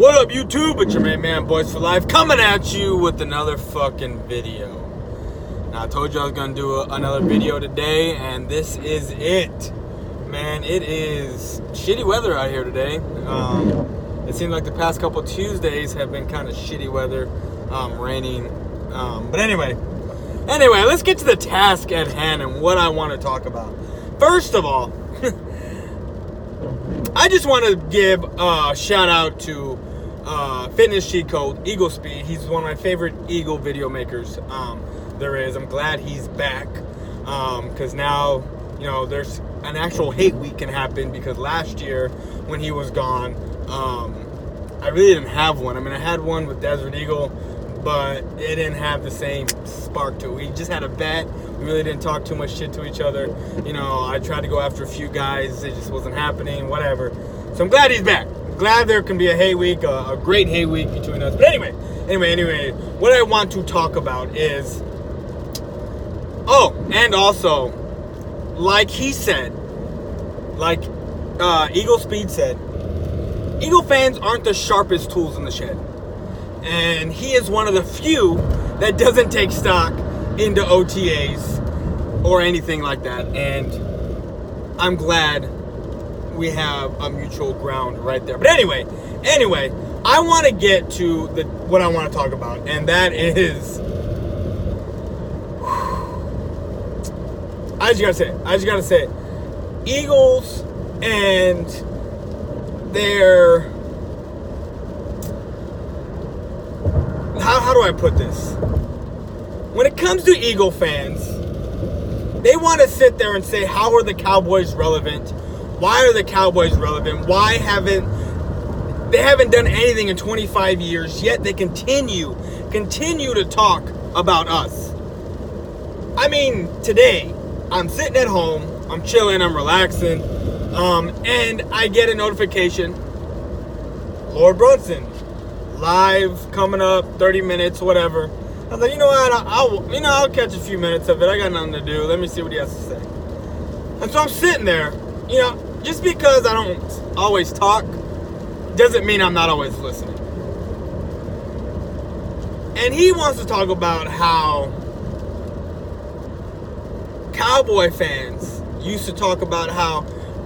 What up, YouTube? It's your main man, Boys for Life, coming at you with another fucking video. Now, I told you I was gonna do another video today, and this is it. Man, it is shitty weather out here today. It seems like the past couple Tuesdays have been kind of shitty weather, raining. But anyway, let's get to the task at hand and what I want to talk about. First of all, I just want to give a shout out to Fitness Cheat Code, Eagle Speed. He's one of my favorite Eagle video makers there is. I'm glad he's back because now, you know, there's an actual hate week can happen, because last year when he was gone, I really didn't have one. I mean, I had one with Desert Eagle, but it didn't have the same spark to it. We just had a bet. We really didn't talk too much shit to each other. You know, I tried to go after a few guys. It just wasn't happening, whatever. So I'm glad he's back. I'm glad there can be a hate week, a great hate week between us. But anyway, what I want to talk about is, and also, like he said, like Eagle Speed said, Eagle fans aren't the sharpest tools in the shed. And he is one of the few that doesn't take stock into OTAs or anything like that. And I'm glad we have a mutual ground right there. But anyway, I want to get to what I want to talk about. And that is, I just gotta say it. Eagles and their, how do I put this? When it comes to Eagle fans, they want to sit there and say, how are the Cowboys relevant? Why are the Cowboys relevant? They haven't done anything in 25 years, yet they continue to talk about us. I mean, today, I'm sitting at home, I'm chilling, I'm relaxing, and I get a notification, Lord Brunson, live, coming up, 30 minutes, whatever. I was like, you know what, I'll catch a few minutes of it. I got nothing to do. Let me see what he has to say. And so I'm sitting there, you know, just because I don't always talk doesn't mean I'm not always listening. And he wants to talk about how Cowboy fans used to talk about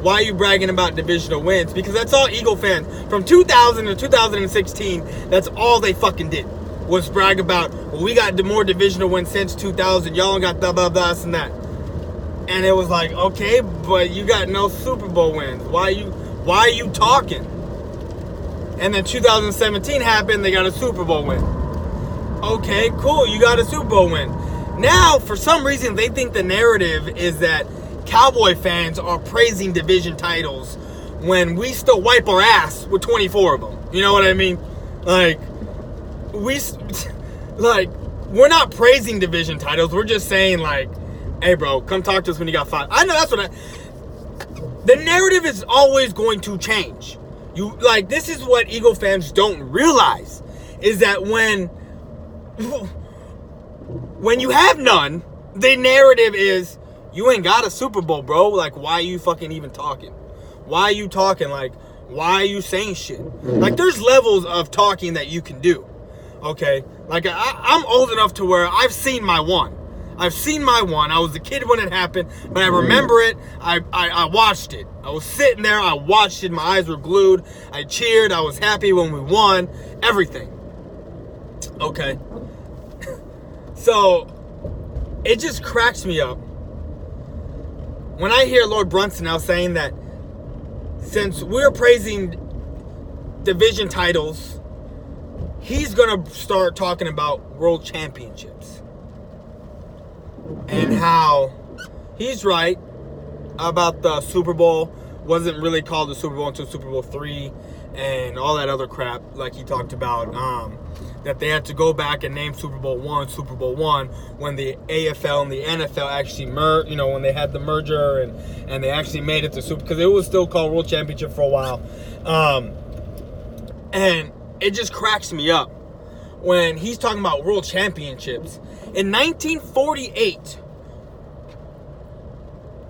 why are you bragging about divisional wins? Because that's all Eagle fans, from 2000 to 2016, that's all they fucking did, was brag about, well, we got more divisional wins since 2000, y'all got blah, blah, blah, and that. And it was like, okay, but you got no Super Bowl wins. Why are you talking? And then 2017 happened, they got a Super Bowl win. Okay, cool, you got a Super Bowl win. Now, for some reason, they think the narrative is that Cowboy fans are praising division titles when we still wipe our ass with 24 of them. You know what I mean? We're not praising division titles. We're just saying, like, hey, bro, come talk to us when you got 5. I know the narrative is always going to change. This is what Eagle fans don't realize, is that when you have none, the narrative is, you ain't got a Super Bowl, bro. Like, why are you fucking even talking? Why are you talking? Like, why are you saying shit? Like, there's levels of talking that you can do, okay? Like, I'm old enough to where I've seen my one. I was a kid when it happened, but I remember it. I watched it. I was sitting there. I watched it. My eyes were glued. I cheered. I was happy when we won. Everything. Okay. So, it just cracks me up when I hear Lord Brunson now saying that since we're praising division titles, he's going to start talking about world championships. And how he's right about the Super Bowl wasn't really called the Super Bowl until Super Bowl III and all that other crap, like he talked about, that they had to go back and name Super Bowl I when the AFL and the NFL actually merged, you know, when they had the merger and they actually made it to Super, because it was still called World Championship for a while. And it just cracks me up when he's talking about world championships. In 1948,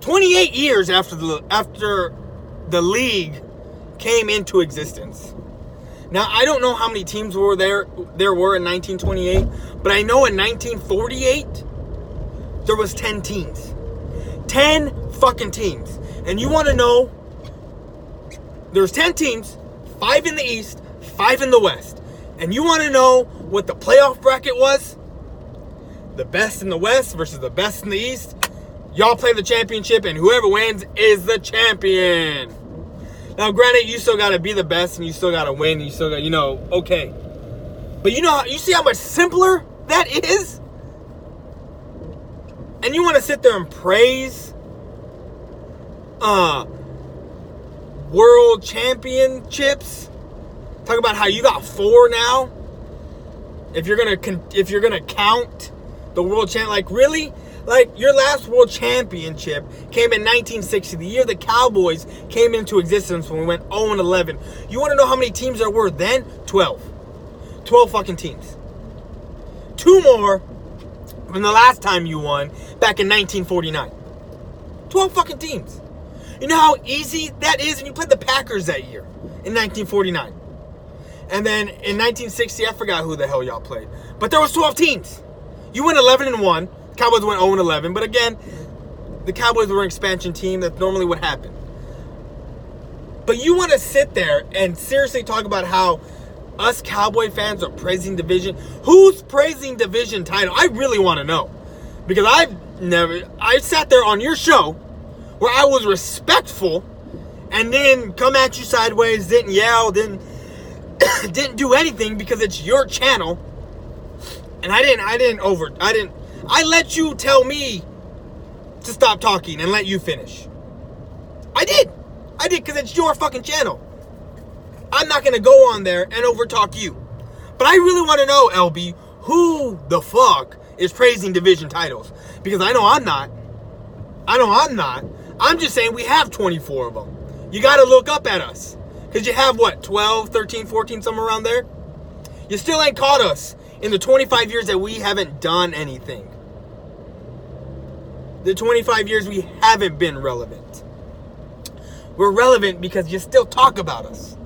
28 years after the league came into existence, Now, I don't know how many teams were there were in 1928, but I know in 1948, there was 10 teams. 10 fucking teams. And you want to know, there's 10 teams, 5 in the East, 5 in the West. And you want to know what the playoff bracket was? The best in the West versus the best in the East. Y'all play the championship, and whoever wins is the champion. Now, granted, you still got to be the best, and you still got to win, and you still got, okay. But you see how much simpler that is? And you want to sit there and praise world championships? Talk about how you got 4 now? If you're gonna count the world champ, like really? Like, your last world championship came in 1960, the year the Cowboys came into existence when we went 0-11. You want to know how many teams there were then? 12. 12 fucking teams. 2 more than the last time you won back in 1949. 12 fucking teams. You know how easy that is? And you played the Packers that year in 1949. And then in 1960, I forgot who the hell y'all played. But there was 12 teams. You went 11-1. Cowboys went 0-11, but again, the Cowboys were an expansion team. That's normally what happened. But you want to sit there and seriously talk about how us Cowboy fans are praising division? Who's praising division title? I really want to know. Because I sat there on your show where I was respectful and then come at you sideways, didn't yell, didn't do anything because it's your channel. And I let you tell me to stop talking and let you finish. I did because it's your fucking channel. I'm not going to go on there and overtalk you. But I really want to know, LB, who the fuck is praising division titles? Because I know I'm not. I'm just saying we have 24 of them. You got to look up at us. Because you have, 12, 13, 14, somewhere around there? You still ain't caught us in the 25 years that we haven't done anything. The 25 years we haven't been relevant. We're relevant because you still talk about us.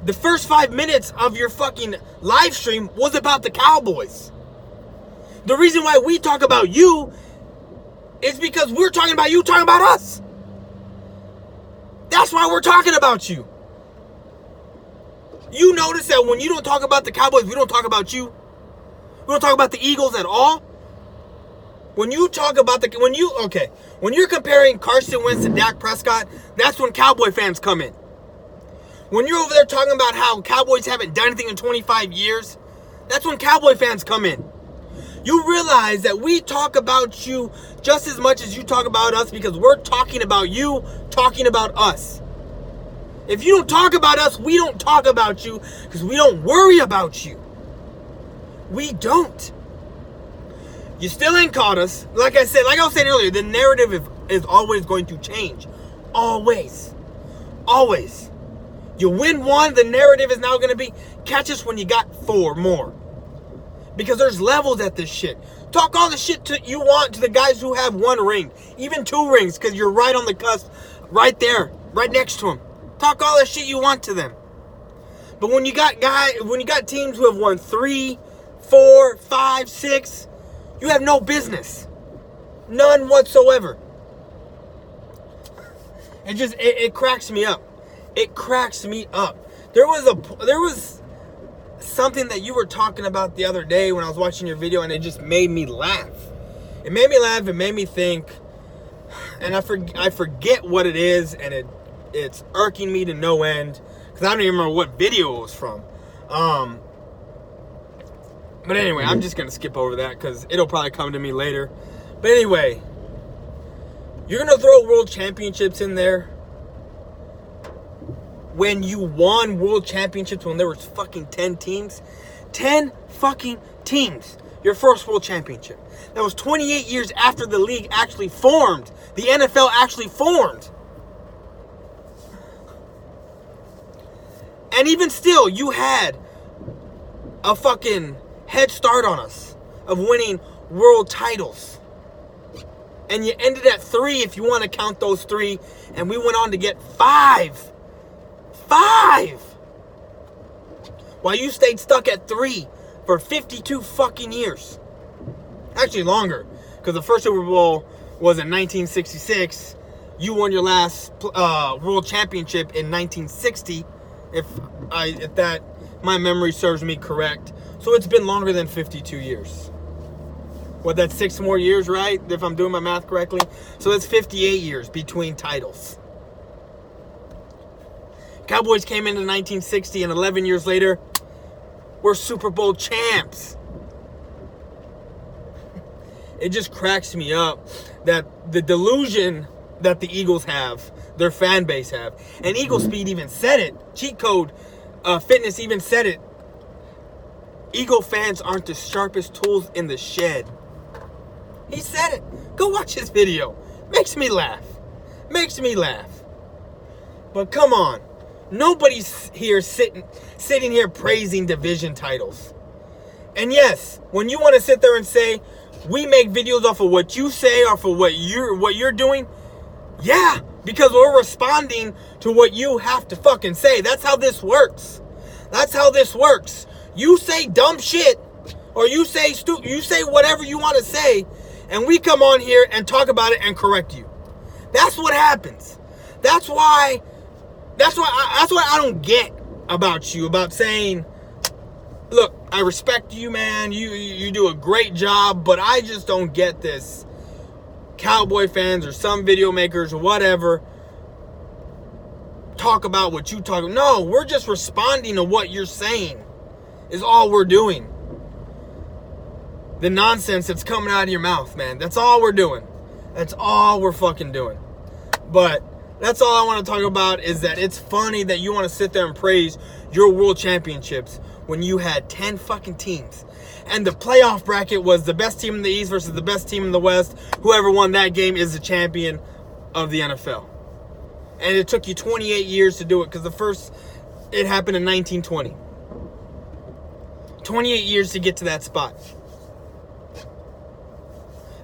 The first 5 minutes of your fucking live stream was about the Cowboys. The reason why we talk about you is because we're talking about you talking about us. That's why we're talking about you. You notice that when you don't talk about the Cowboys, we don't talk about you. We don't talk about the Eagles at all. When you talk about when you're comparing Carson Wentz to Dak Prescott, that's when Cowboy fans come in. When you're over there talking about how Cowboys haven't done anything in 25 years, that's when Cowboy fans come in. You realize that we talk about you just as much as you talk about us because we're talking about you, talking about us. If you don't talk about us, we don't talk about you because we don't worry about you. We don't. You still ain't caught us. Like I was saying earlier, the narrative is always going to change. Always. Always. You win 1, the narrative is now going to be, catch us when you got 4 more. Because there's levels at this shit. Talk all the shit you want to the guys who have 1 ring. Even 2 rings, because you're right on the cusp. Right there. Right next to them. Talk all the shit you want to them. But when you got teams who have won 3, 4, 5, 6, you have no business. None whatsoever. It cracks me up. It cracks me up. There was something that you were talking about the other day when I was watching your video, and it just made me laugh. It made me laugh. It made me think. And I forget what it is, and it's irking me to no end because I don't even remember what video it was from. But anyway, I'm just gonna skip over that because it'll probably come to me later. But anyway, you're gonna throw world championships in there when you won world championships when there was fucking 10 teams. 10 fucking teams. Your first world championship. That was 28 years after the league actually formed. The NFL actually formed. And even still, you had a fucking head start on us of winning world titles. And you ended at 3 if you want to count those 3. And we went on to get 5. 5! while you stayed stuck at 3 for 52 fucking years. Actually longer, because the first Super Bowl was in 1966. You won your last world championship in 1960, if that my memory serves me correct. So it's been longer than 52 years. What, that's 6 more years, right? If I'm doing my math correctly. So that's 58 years between titles. Cowboys came into 1960, and 11 years later, we're Super Bowl champs. It just cracks me up that the delusion that the Eagles have, their fan base have, and Eagle Speed even said it. Cheat Code Fitness even said it. Eagle fans aren't the sharpest tools in the shed. He said it. Go watch his video. Makes me laugh. Makes me laugh. But come on. Nobody's here sitting here praising division titles. And yes, when you want to sit there and say, we make videos off of what you say or for what you're doing, yeah, because we're responding to what you have to fucking say. That's how this works. That's how this works. You say dumb shit, or you say whatever you want to say, and we come on here and talk about it and correct you. That's what happens. That's why I don't get about you, about saying, look, I respect you, man. You do a great job, but I just don't get this. Cowboy fans or some video makers or whatever talk about what you talk about. No, we're just responding to what you're saying is all we're doing. The nonsense that's coming out of your mouth, man. That's all we're doing. That's all we're fucking doing. But that's all I want to talk about, is that it's funny that you want to sit there and praise your world championships when you had 10 fucking teams. And the playoff bracket was the best team in the East versus the best team in the West. Whoever won that game is the champion of the NFL. And it took you 28 years to do it, because it happened in 1920. 28 years to get to that spot.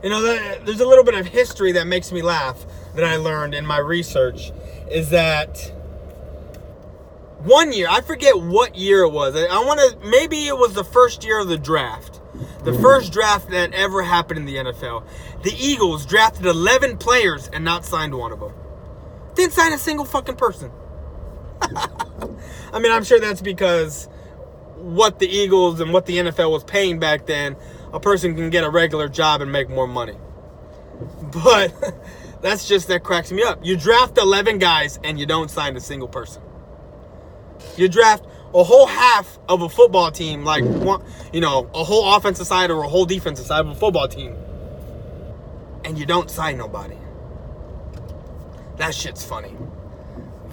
You know, there's a little bit of history that makes me laugh that I learned in my research, is that one year, I forget what year it was. Maybe it was the first year of the draft. The first draft that ever happened in the NFL. The Eagles drafted 11 players and not signed one of them. Didn't sign a single fucking person. I mean, I'm sure that's because what the Eagles and what the NFL was paying back then, a person can get a regular job and make more money. But that cracks me up. You draft 11 guys and you don't sign a single person. You draft a whole half of a football team, like, a whole offensive side or a whole defensive side of a football team, and you don't sign nobody. That shit's funny.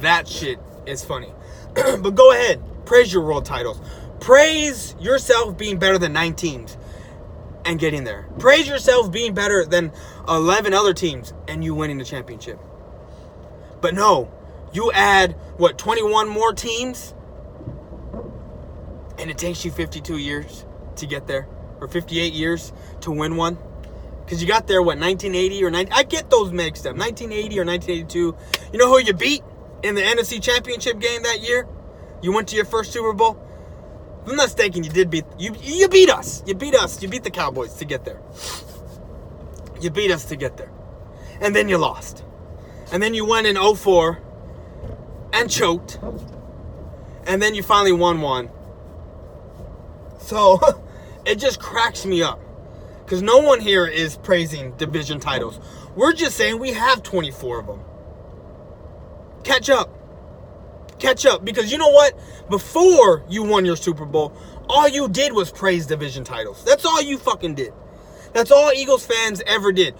That shit is funny. But go ahead. Praise your world titles. Praise yourself being better than 9 teams and getting there. Praise yourself being better than 11 other teams and you winning the championship. But no, you add, 21 more teams? And it takes you 52 years to get there. Or 58 years to win one. Because you got there, 1980 or 90? I get those mixed up. 1980 or 1982. You know who you beat in the NFC Championship game that year? You went to your first Super Bowl? If I'm not mistaken, you did beat... You beat us. You beat us. You beat the Cowboys to get there. You beat us to get there. And then you lost. And then you went in 2004 and choked. And then you finally won one. So, it just cracks me up. Because no one here is praising division titles. We're just saying we have 24 of them. Catch up. Catch up. Because you know what? Before you won your Super Bowl, all you did was praise division titles. That's all you fucking did. That's all Eagles fans ever did.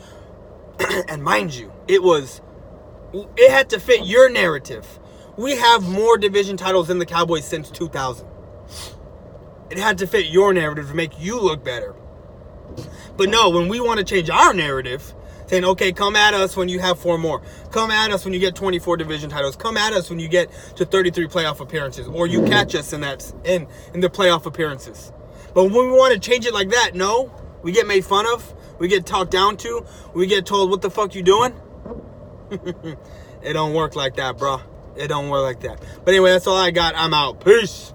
And mind you, it had to fit your narrative. We have more division titles than the Cowboys since 2000. It had to fit your narrative to make you look better. But no, when we want to change our narrative, saying, okay, come at us when you have 4 more. Come at us when you get 24 division titles. Come at us when you get to 33 playoff appearances. Or you catch us in the playoff appearances. But when we want to change it like that, no. We get made fun of. We get talked down to. We get told, what the fuck you doing? It don't work like that, bro. It don't work like that. But anyway, that's all I got. I'm out. Peace.